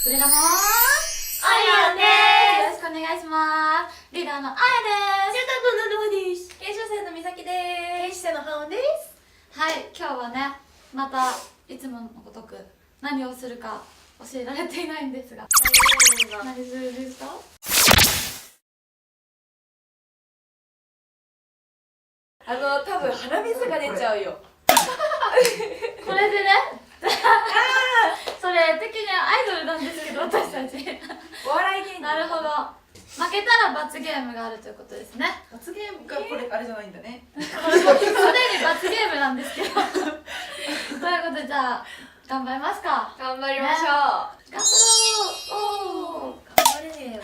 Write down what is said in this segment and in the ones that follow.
それがもうあやです。よろしくお願いします。リーダーのあやです。中学校ののです。研修生のみさきです。研修生のはおです。はい、今日はね、またいつものごとく何をするか教えられていないんですが、何するんですか？多分鼻水が出ちゃうよ。これでねそれ的にはアイドルなんですけど、私たちお笑い芸人。なるほど。負けたら罰ゲームがあるということですね。罰ゲームがこれあれじゃないんだね。これすでに罰ゲームなんですけどということで、じゃあ頑張りますか。頑張りましょう。頑張ろう。頑張れねえよ。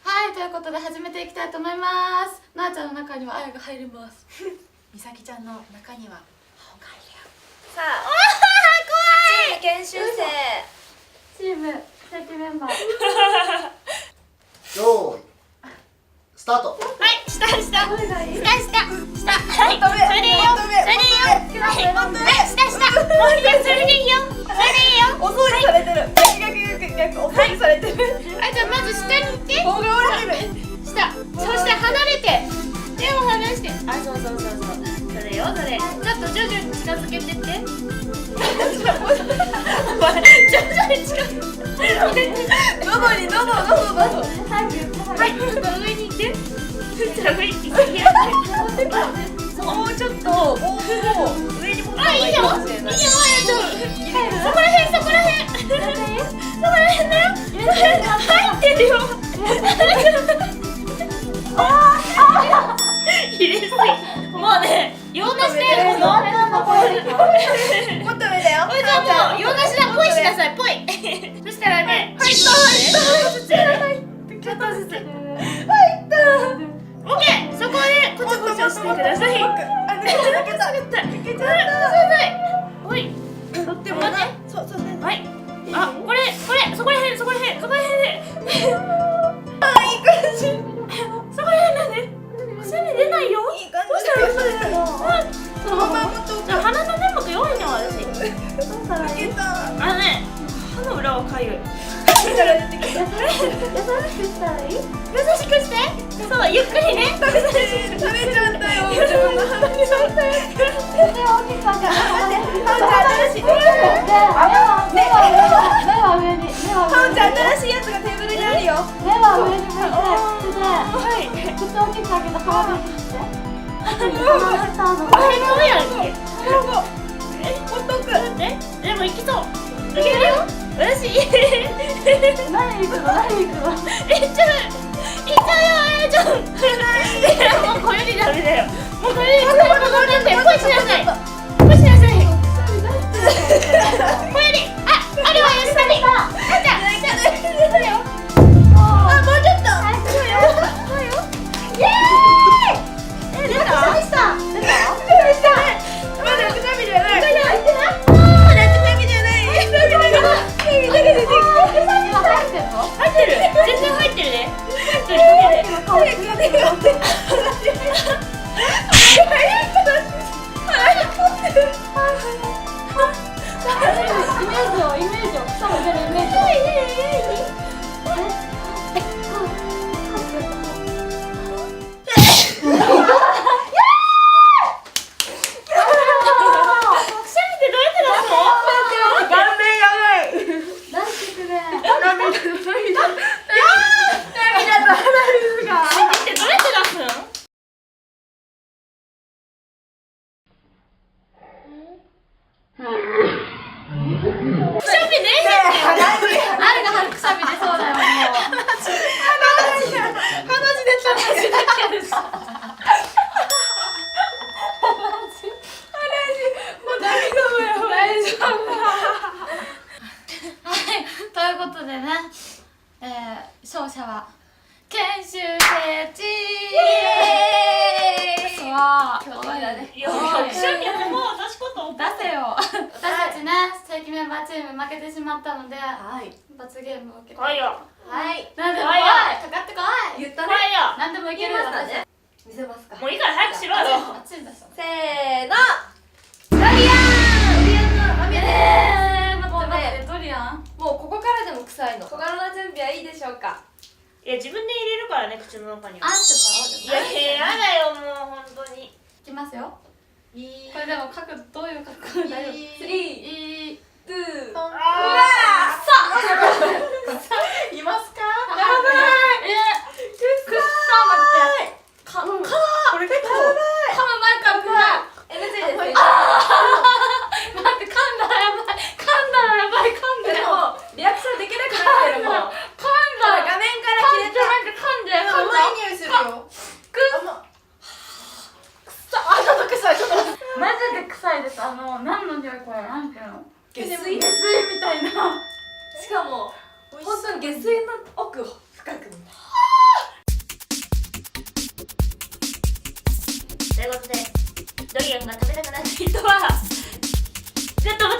はい、ということで始めていきたいと思います。なあちゃんの中にはあやが入ります。みさきちゃんの中には歯がいるよ。さあ、チーム研修生。チーム正規メンバーよーいスタート。はい、下。どれがいい？はい、それでいいよ。お掃除されてる。逆お掃除されてる。はい、じゃあまず下に行って棒が折れてる。下、そして離れて手を離して、あ、そうそれよ、それちょっと徐々に近づけてって。お前、徐々に近づけて。喉。はい、ちょっと上に行って。じゃあ上に行ってもうちょっと上に持った方がいいかもしれない。そこら辺だよ。入ってるよ。入れすぎ。もうね、洋梨でこのもっと上だよ。これじゃあもう洋梨だ、ポイしなさい、ポイ。そしたらね、ちょっとずつ。オッケー、そこでこちょこちょしてください。抜けた。ほい。とっても待って。そうね。はい。あ、これ、そこら辺で。あ、いい感じ。そこら辺だね。くしゃみ出ないよ。いい感じ。そのまま持っておく。鼻の粘膜弱いじゃん、私。抜けた。歯の裏はかゆい。口から出てきた。優しくして。そう、ゆっくりね。食べちゃったよ。自分の鼻に触ったよ。目を大きく開けて、新しい。目は上に、新しいやつがテーブルにあるよ。目は上に向いて、はい。口大きく開けて鼻で切って。あれどうやるっけ？ほっとく。でもいきそう。いけるよ。私。何行くの？いっちゃうよ、あやちゃん。もうこれでダメだよ。もうこれでダメだよ。ポイしなさい。これで、あれはやったね。あんた、あ、もうちょっと。そうよ。イエーイ。出た。まだくしゃみじゃない。入ってる。絶対入ってるね。イメージを、草も出るイメージを。勝者は研修生チーム。わー、いや、くしゃみはもう出しこと出せよ。私たちね、正規メンバーチーム負けてしまったので、罰ゲームを受けて。はいよ。なんでも来い、かかってこい。言ったね。はいよ。なんでもいけるよ、私。見せますか。もういいから早くしろよ。熱いんだしょ。せーの。ドリアン。ょうか。いや自分で入れるからね口の中にあんってもらおうじゃない。いややだよもう本当にいきますよ。いこれでも書くどういう書く大丈夫。いいいトゥー。あいますか？やばい。くっさー待って。かむこれ結構前からく NG です。待って噛んだらやばい。噛んだらやばい。噛んでる。でもリアクションできなくなってるもん。噛んだ。画面から消えた。噛んで噛ん甘で。い匂いするよ。あ、ちょっと臭い、ちょっと待って。マジで臭いです。何の匂いこれなんていうの？下水下水みたいな。しかも本当に下水の奥深くみたい。ということでドリアンが食べたくなった人はグッドボタン